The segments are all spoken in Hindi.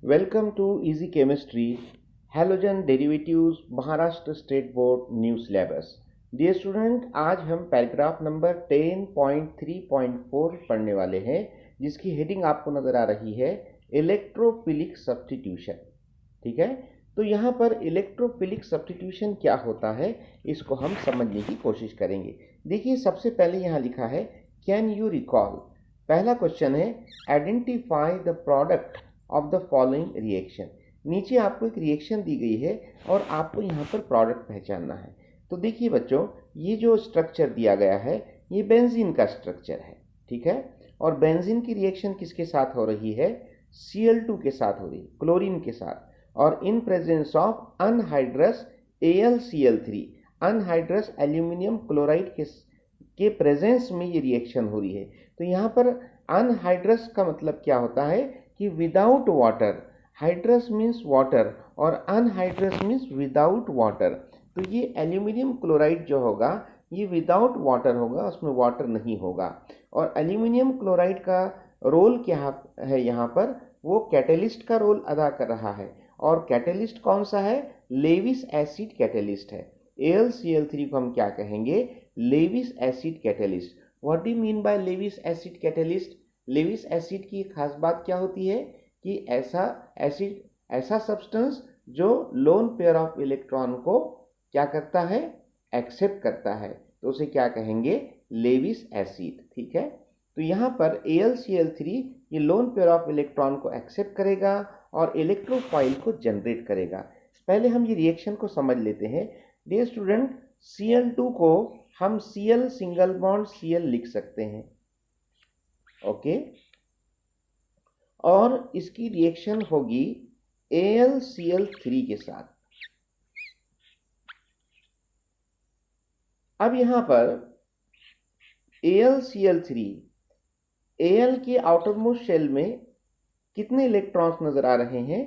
Welcome to easy chemistry halogen derivatives Maharashtra state board new syllabus. Dear student, आज हम पैराग्राफ नंबर 10.3.4 पढ़ने वाले हैं, जिसकी हेडिंग आपको नज़र आ रही है इलेक्ट्रोफिलिक सब्स्टिट्यूशन। ठीक है, तो यहाँ पर इलेक्ट्रोफिलिक सब्स्टिट्यूशन क्या होता है, इसको हम समझने की कोशिश करेंगे। देखिए, सबसे पहले यहाँ लिखा है कैन यू रिकॉल। पहला क्वेश्चन है identify the product of the following reaction. नीचे आपको एक रिएक्शन दी गई है और आपको यहाँ पर प्रोडक्ट पहचानना है। तो देखिए बच्चों, ये जो स्ट्रक्चर दिया गया है ये बेंजीन का स्ट्रक्चर है। ठीक है, और बेंजीन की रिएक्शन किसके साथ हो रही है? Cl2 के साथ हो रही है, क्लोरीन के साथ, और in presence of anhydrous AlCl3, anhydrous aluminium chloride के प्रेजेंस में ये रिएक्शन हो रही है। तो यहाँ पर अनहाइड्रस का मतलब क्या होता है कि without water. Hydrous means water और अनहाइड्रस मीन्स विदाउट वाटर। तो ये एल्यूमिनियम क्लोराइड जो होगा ये विदाउट वाटर होगा, उसमें वाटर नहीं होगा। और एल्यूमिनियम क्लोराइड का रोल क्या है यहाँ पर? वो कैटेलिस्ट का रोल अदा कर रहा है। और कैटेलिस्ट कौन सा है? लेविस एसिड कैटेलिस्ट है। AlCl3 को हम क्या कहेंगे? Lewis acid catalyst. What do mean by Lewis acid catalyst? Lewis acid की खास बात क्या होती है कि ऐसा एसिड, ऐसा सब्सटेंस जो लोन पेयर ऑफ इलेक्ट्रॉन को क्या करता है? एक्सेप्ट करता है। तो उसे क्या कहेंगे? Lewis acid. ठीक है, तो यहाँ पर AlCl3 ये लोन पेयर ऑफ इलेक्ट्रॉन को एक्सेप्ट करेगा और इलेक्ट्रोफाइल को जनरेट करेगा। पहले हम ये रिएक्शन को समझ लेते हैं। डियर स्टूडेंट, Cl2 को हम Cl सिंगल बॉन्ड Cl लिख सकते हैं। ओके, और इसकी रिएक्शन होगी AlCl3 के साथ। अब यहां पर AlCl3, Al के आउटरमोस्ट शेल में कितने इलेक्ट्रॉन्स नजर आ रहे हैं?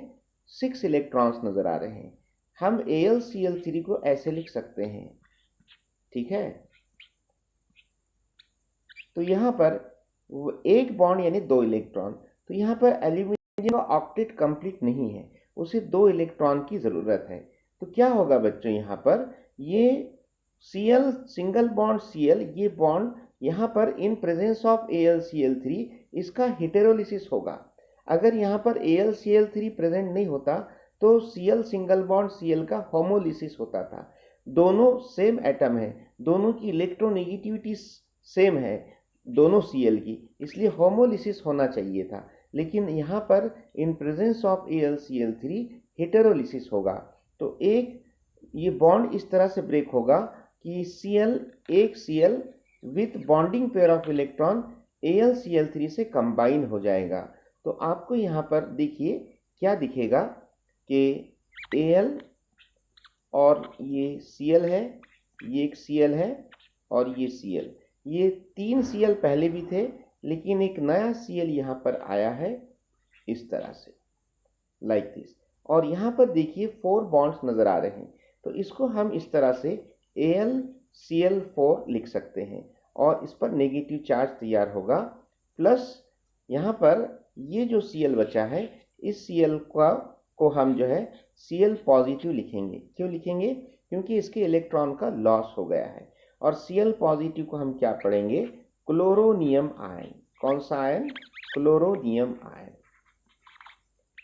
6 इलेक्ट्रॉन्स नजर आ रहे हैं। हम AlCl3 को ऐसे लिख सकते हैं। ठीक है, तो यहां पर एक बॉन्ड यानी 2 इलेक्ट्रॉन। तो यहां पर एल्यूमिनियम का ऑक्टेट कंप्लीट नहीं है, उसे 2 इलेक्ट्रॉन की जरूरत है। तो क्या होगा बच्चों, यहां पर ये Cl सिंगल बॉन्ड Cl, ये बॉन्ड यहाँ पर इन प्रेजेंस ऑफ AlCl3 इसका हेटेरोलिसिस होगा। अगर यहाँ पर AlCl3 प्रेजेंट नहीं होता तो Cl सिंगल बॉन्ड Cl का होमोलिसिस होता था। दोनों सेम एटम है, दोनों की इलेक्ट्रोनेगेटिविटी सेम है, दोनों Cl की, इसलिए होमोलिसिस होना चाहिए था। लेकिन यहाँ पर इन प्रेजेंस ऑफ AlCl3 हेटेरोलिसिस होगा। तो एक ये बॉन्ड इस तरह से ब्रेक होगा कि Cl, एक Cl with bonding pair of electron AlCl3 से कंबाइन हो जाएगा। तो आपको यहाँ पर देखिए क्या दिखेगा कि Al और ये Cl है, ये एक Cl है और ये Cl, ये 3 Cl पहले भी थे, लेकिन एक नया Cl यहाँ पर आया है इस तरह से, लाइक दिस। और यहाँ पर देखिए 4 बॉन्ड्स नजर आ रहे हैं। तो इसको हम इस तरह से AlCl4 लिख सकते हैं और इस पर नेगेटिव चार्ज तैयार होगा। प्लस यहाँ पर ये जो Cl बचा है, इस Cl को हम जो है Cl पॉजिटिव लिखेंगे। क्यों लिखेंगे? क्योंकि इसके इलेक्ट्रॉन का लॉस हो गया है। और Cl पॉजिटिव को हम क्या पढ़ेंगे? Chloronium ion. कौन सा आयन? Chloronium ion.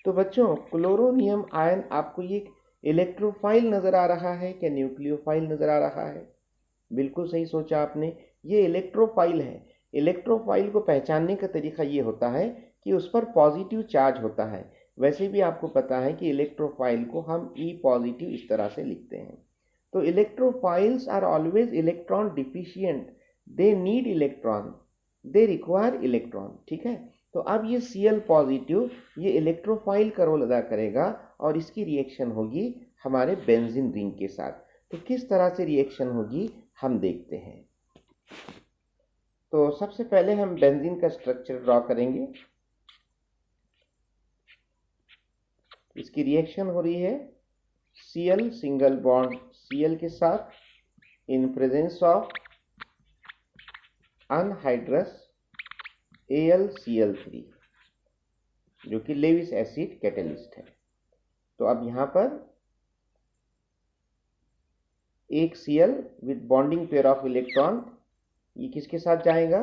तो बच्चों, क्लोरोनियम आयन आपको ये इलेक्ट्रोफाइल नजर आ रहा है क्या न्यूक्लियोफाइल नजर आ रहा है? बिल्कुल सही सोचा आपने, ये इलेक्ट्रोफाइल है। इलेक्ट्रोफाइल को पहचानने का तरीका ये होता है कि उस पर पॉजिटिव चार्ज होता है। वैसे भी आपको पता है कि इलेक्ट्रोफाइल को हम E पॉजिटिव इस तरह से लिखते हैं। तो electrophiles are always electron deficient, they need electron, they require electron. ठीक है, तो अब ये Cl पॉजिटिव ये इलेक्ट्रोफाइल का रोल अदा करेगा और इसकी रिएक्शन होगी हमारे बेंजीन रिंग के साथ। तो किस तरह से रिएक्शन होगी हम देखते हैं। तो सबसे पहले हम बेंजीन का स्ट्रक्चर ड्रॉ करेंगे। इसकी रिएक्शन हो रही है Cl सिंगल बॉन्ड Cl के साथ इन प्रेजेंस ऑफ अनहाइड्रस AlCl3। जो कि लेविस एसिड कैटलिस्ट है। तो अब यहाँ पर एक Cl with bonding pair of electron, ये किसके साथ जाएगा,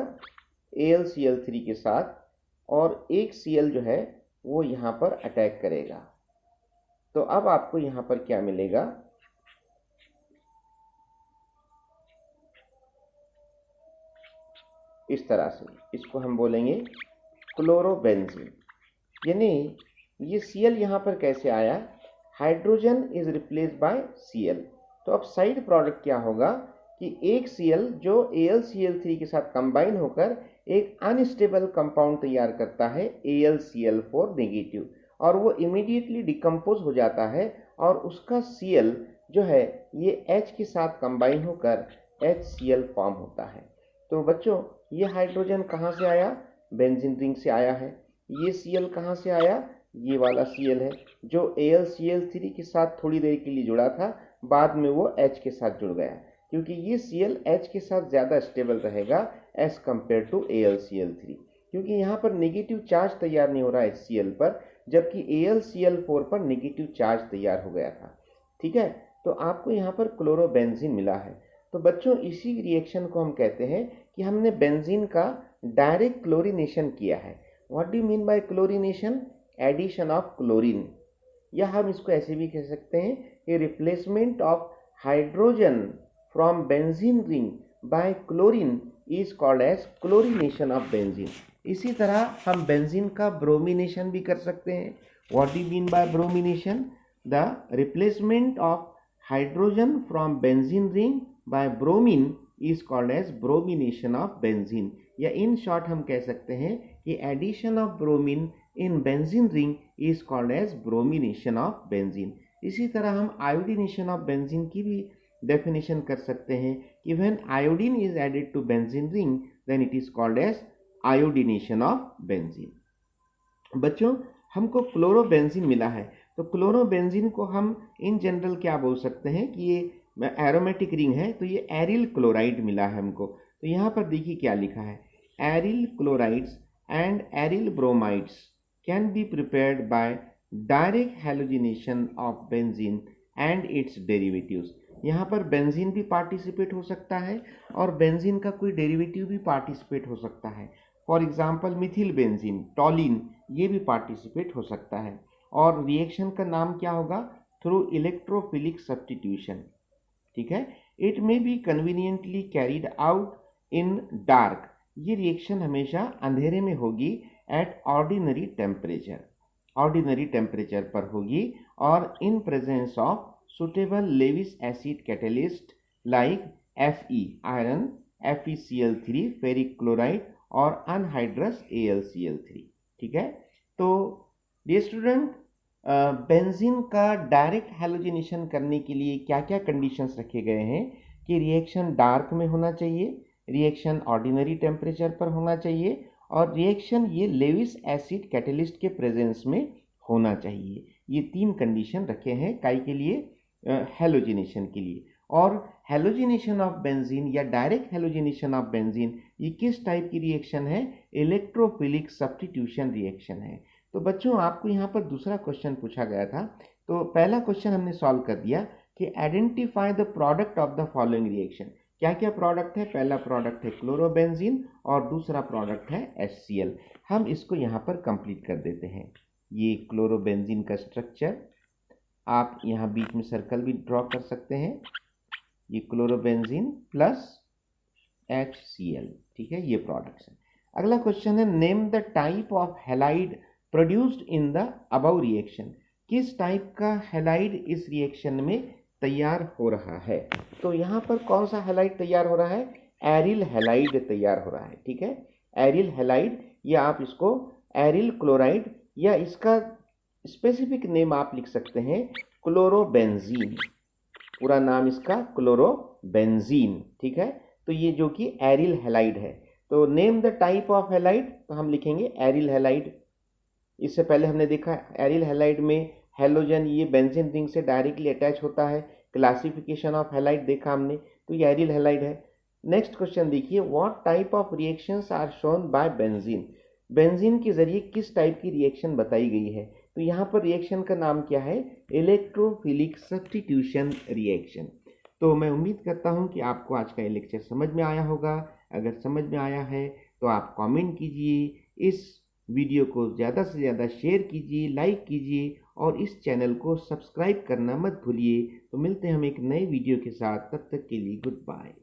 AlCl3 के साथ, और एक Cl जो है वो यहाँ पर अटैक करेगा। तो अब आपको यहाँ पर क्या मिलेगा, इस तरह से, इसको हम बोलेंगे क्लोरोबेंजीन। यानी ये Cl यहाँ पर कैसे आया, hydrogen is replaced by Cl। तो अब साइड प्रोडक्ट क्या होगा कि एक Cl जो AlCl3 के साथ कंबाइन होकर एक अनस्टेबल कंपाउंड तैयार करता है AlCl4 नेगेटिव, और वो इमीडिएटली डिकम्पोज हो जाता है और उसका Cl जो है ये H के साथ कंबाइन होकर HCl फॉर्म होता है। तो बच्चों ये हाइड्रोजन कहाँ से आया, बेंजीन रिंग से आया है। ये Cl कहाँ से आया, ये वाला Cl है जो AlCl3 के साथ थोड़ी देर के लिए जुड़ा था, बाद में वो H के साथ जुड़ गया, क्योंकि ये Cl H के साथ ज़्यादा स्टेबल रहेगा एज कम्पेयर टू AlCl3, क्योंकि यहाँ पर नेगेटिव चार्ज तैयार नहीं हो रहा है Cl पर, जबकि AlCl4 पर नेगेटिव चार्ज तैयार हो गया था। ठीक है, तो आपको यहाँ पर क्लोरोबेंजीन मिला है। तो बच्चों इसी रिएक्शन को हम कहते हैं कि हमने बेंजीन का डायरेक्ट क्लोरीनेशन किया है। What do you mean by chlorination, addition of chlorine, या हम इसको ऐसे भी कह सकते हैं कि replacement of hydrogen from benzene ring by chlorine is called as chlorination of benzene. इसी तरह हम बेंजीन का ब्रोमिनेशन भी कर सकते हैं। What do you mean by bromination, the replacement of hydrogen from benzene ring by bromine is called as bromination of benzene, या इन शॉर्ट हम कह सकते हैं कि addition of bromine in benzene ring is called as bromination of benzene. इसी तरह हम आयोडीनेशन ऑफ बेंजीन की भी डेफिनेशन कर सकते हैं कि when iodine is added to benzene ring then it is called as iodination of benzene. बच्चों हमको क्लोरोबेंजीन मिला है, तो क्लोरोबेंजीन को हम इन जनरल क्या बोल सकते हैं कि ये एरोमेटिक रिंग है, तो ये एरिल क्लोराइड मिला है हमको। तो यहाँ पर देखिए क्या लिखा है, aryl chlorides and aryl bromides can be prepared by direct halogenation of benzene and it's derivatives. यहाँ पर बेंजीन भी पार्टिसिपेट हो सकता है और बेंजीन का कोई डेरिवेटिव भी पार्टिसिपेट हो सकता है। फॉर एग्जांपल मिथिल बेंजीन, टॉलिन, ये भी पार्टिसिपेट हो सकता है। और रिएक्शन का नाम क्या होगा, थ्रू इलेक्ट्रोफिलिक सब्स्टिट्यूशन। ठीक है, it may be conveniently carried out in dark. ये रिएक्शन हमेशा अंधेरे में होगी at ordinary temperature, ordinary temperature पर होगी, और in presence of suitable Lewis acid catalyst like Fe iron, FeCl3 ferric chloride और anhydrous AlCl3। ठीक है, तो डियर स्टूडेंट बेंजीन का डायरेक्ट हैलोजिनेशन करने के लिए क्या क्या कंडीशंस रखे गए हैं कि रिएक्शन डार्क में होना चाहिए, रिएक्शन ऑर्डिनरी टेम्परेचर पर होना चाहिए, और रिएक्शन ये लेविस एसिड कैटलिस्ट के प्रेजेंस में होना चाहिए। ये तीन कंडीशन रखे हैं काई के लिए, हैलोजिनेशन के लिए। और हैलोजिनेशन ऑफ बेंजीन या डायरेक्ट हैलोजिनेशन ऑफ बेंजीन ये किस टाइप की रिएक्शन है, इलेक्ट्रोफिलिक सब्स्टिट्यूशन रिएक्शन है। तो बच्चों आपको यहाँ पर दूसरा क्वेश्चन पूछा गया था, तो पहला क्वेश्चन हमने सॉल्व कर दिया कि identify the product of the following reaction. क्या क्या प्रोडक्ट है, पहला प्रोडक्ट है क्लोरोबेंजीन और दूसरा प्रोडक्ट है HCl। हम इसको यहाँ पर कंप्लीट कर देते हैं। ये क्लोरोबेंजीन का स्ट्रक्चर, आप यहाँ बीच में सर्कल भी ड्रॉ कर सकते हैं, ये क्लोरोबेंजीन प्लस HCl। ठीक है, ये प्रोडक्ट्स हैं। अगला क्वेश्चन है name the type of halide produced in the above reaction. किस टाइप का हैलाइड इस रिएक्शन में तैयार हो रहा है। तो यहाँ पर कौन सा हैलाइड तैयार हो रहा है, एरिल हैलाइड तैयार हो रहा है। ठीक है, एरिल हैलाइड, या आप इसको एरिल क्लोराइड, या इसका स्पेसिफिक नेम आप लिख सकते हैं क्लोरोबेंजीन, पूरा नाम इसका क्लोरोबेंजीन। ठीक है, तो ये जो कि एरिल हैलाइड है। तो name the type of halide, तो हम लिखेंगे एरिल हैलाइड। इससे पहले हमने देखा एरिल हैलाइड में हैलोजन ये बेंजीन रिंग से डायरेक्टली अटैच होता है। क्लासिफिकेशन ऑफ हैलाइड देखा हमने, तो ये एरिल हैलाइड है। नेक्स्ट क्वेश्चन देखिए, what type of reactions are shown by benzene. Benzene के ज़रिए किस टाइप की रिएक्शन बताई गई है। तो यहाँ पर रिएक्शन का नाम क्या है, इलेक्ट्रोफिलिक सब्स्टिट्यूशन रिएक्शन। तो मैं उम्मीद करता हूँ कि आपको आज का ये लेक्चर समझ में आया होगा। अगर समझ में आया है तो आप कमेंट कीजिए, इस वीडियो को ज़्यादा से ज़्यादा शेयर कीजिए, लाइक कीजिए और इस चैनल को सब्सक्राइब करना मत भूलिए। तो मिलते हैं हम एक नए वीडियो के साथ, तब तक के लिए गुड बाय।